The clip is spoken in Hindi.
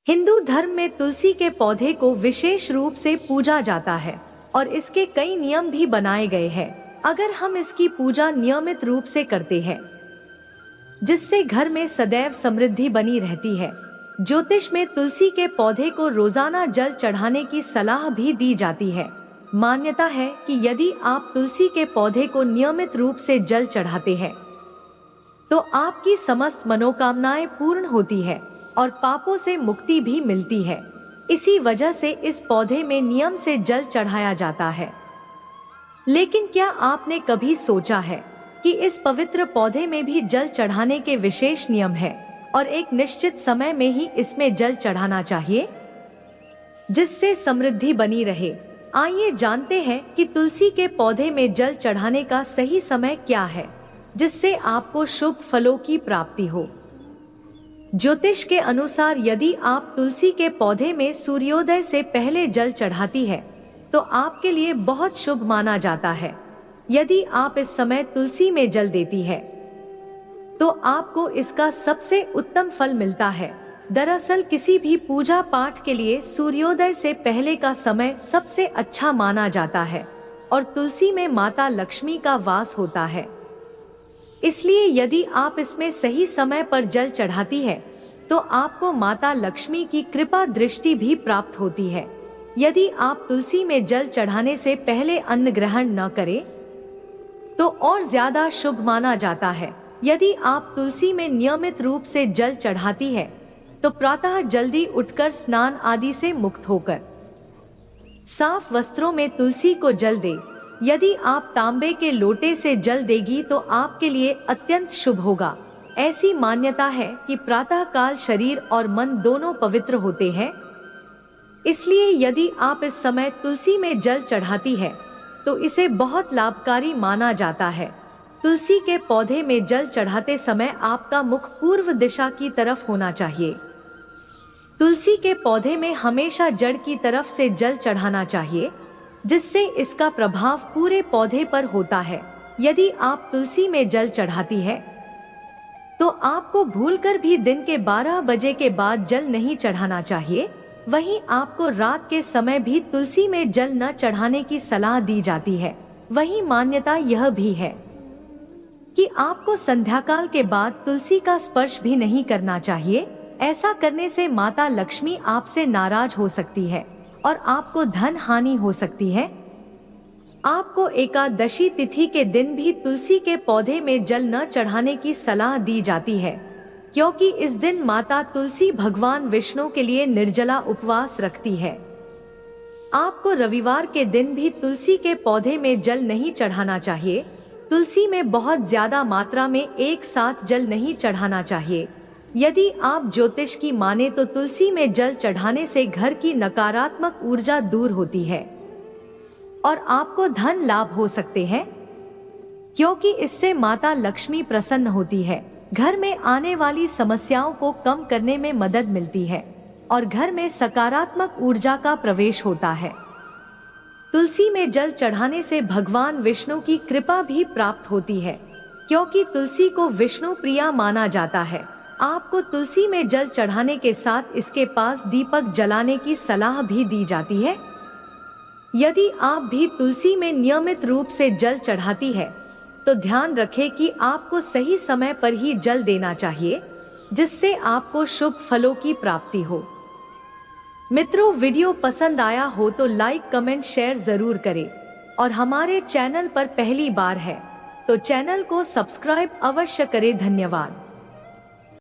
हिंदू धर्म में तुलसी के पौधे को विशेष रूप से पूजा जाता है और इसके कई नियम भी बनाए गए हैं। अगर हम इसकी पूजा नियमित रूप से करते हैं जिससे घर में सदैव समृद्धि बनी रहती है। ज्योतिष में तुलसी के पौधे को रोजाना जल चढ़ाने की सलाह भी दी जाती है। मान्यता है कि यदि आप तुलसी के पौधे को नियमित रूप से जल चढ़ाते हैं तो आपकी समस्त मनोकामनाएं पूर्ण होती है और पापों से मुक्ति भी मिलती है। इसी वजह से इस पौधे में नियम से जल चढ़ाया जाता है। लेकिन क्या आपने कभी सोचा है कि इस पवित्र पौधे में भी जल चढ़ाने के विशेष नियम है और एक निश्चित समय में ही इसमें जल चढ़ाना चाहिए जिससे समृद्धि बनी रहे। आइए जानते हैं कि तुलसी के पौधे में जल चढ़ाने का सही समय क्या है जिससे आपको शुभ फलों की प्राप्ति हो। ज्योतिष के अनुसार यदि आप तुलसी के पौधे में सूर्योदय से पहले जल चढ़ाती है तो आपके लिए बहुत शुभ माना जाता है। यदि आप इस समय तुलसी में जल देती है तो आपको इसका सबसे उत्तम फल मिलता है। दरअसल किसी भी पूजा पाठ के लिए सूर्योदय से पहले का समय सबसे अच्छा माना जाता है और तुलसी में माता लक्ष्मी का वास होता है। इसलिए यदि आप इसमें सही समय पर जल चढ़ाती है तो आपको माता लक्ष्मी की कृपा दृष्टि भी प्राप्त होती है। यदि आप तुलसी में जल चढ़ाने से पहले अन्न ग्रहण न करें तो और ज्यादा शुभ माना जाता है। यदि आप तुलसी में नियमित रूप से जल चढ़ाती है तो प्रातः जल्दी उठकर स्नान आदि से मुक्त होकर साफ वस्त्रों में तुलसी को जल दे। यदि आप तांबे के लोटे से जल देगी तो आपके लिए अत्यंत शुभ होगा। ऐसी मान्यता है कि प्रातः काल शरीर और मन दोनों पवित्र होते हैं। इसलिए यदि आप इस समय तुलसी में जल चढ़ाती है तो इसे बहुत लाभकारी माना जाता है। तुलसी के पौधे में जल चढ़ाते समय आपका मुख पूर्व दिशा की तरफ होना चाहिए। तुलसी के पौधे में हमेशा जड़ की तरफ से जल चढ़ाना चाहिए जिससे इसका प्रभाव पूरे पौधे पर होता है। यदि आप तुलसी में जल चढ़ाती है तो आपको भूलकर भी दिन के 12 बजे के बाद जल नहीं चढ़ाना चाहिए। वहीं आपको रात के समय भी तुलसी में जल न चढ़ाने की सलाह दी जाती है। वहीं मान्यता यह भी है कि आपको संध्याकाल के बाद तुलसी का स्पर्श भी नहीं करना चाहिए। ऐसा करने से माता लक्ष्मी आपसे नाराज हो सकती है और आपको धन हानि हो सकती है। आपको एकादशी तिथि के दिन भी तुलसी के पौधे में जल न चढ़ाने की सलाह दी जाती है क्योंकि इस दिन माता तुलसी भगवान विष्णु के लिए निर्जला उपवास रखती है। आपको रविवार के दिन भी तुलसी के पौधे में जल नहीं चढ़ाना चाहिए। तुलसी में बहुत ज्यादा मात्रा में एक साथ जल नहीं चढ़ाना चाहिए। यदि आप ज्योतिष की माने तो तुलसी में जल चढ़ाने से घर की नकारात्मक ऊर्जा दूर होती है और आपको धन लाभ हो सकते हैं क्योंकि इससे माता लक्ष्मी प्रसन्न होती है। घर में आने वाली समस्याओं को कम करने में मदद मिलती है और घर में सकारात्मक ऊर्जा का प्रवेश होता है। तुलसी में जल चढ़ाने से भगवान विष्णु की कृपा भी प्राप्त होती है क्योंकि तुलसी को विष्णु प्रिया माना जाता है। आपको तुलसी में जल चढ़ाने के साथ इसके पास दीपक जलाने की सलाह भी दी जाती है। यदि आप भी तुलसी में नियमित रूप से जल चढ़ाती है तो ध्यान रखें कि आपको सही समय पर ही जल देना चाहिए जिससे आपको शुभ फलों की प्राप्ति हो। मित्रों, वीडियो पसंद आया हो तो लाइक कमेंट शेयर जरूर करें और हमारे चैनल पर पहली बार है तो चैनल को सब्सक्राइब अवश्य करें। धन्यवाद।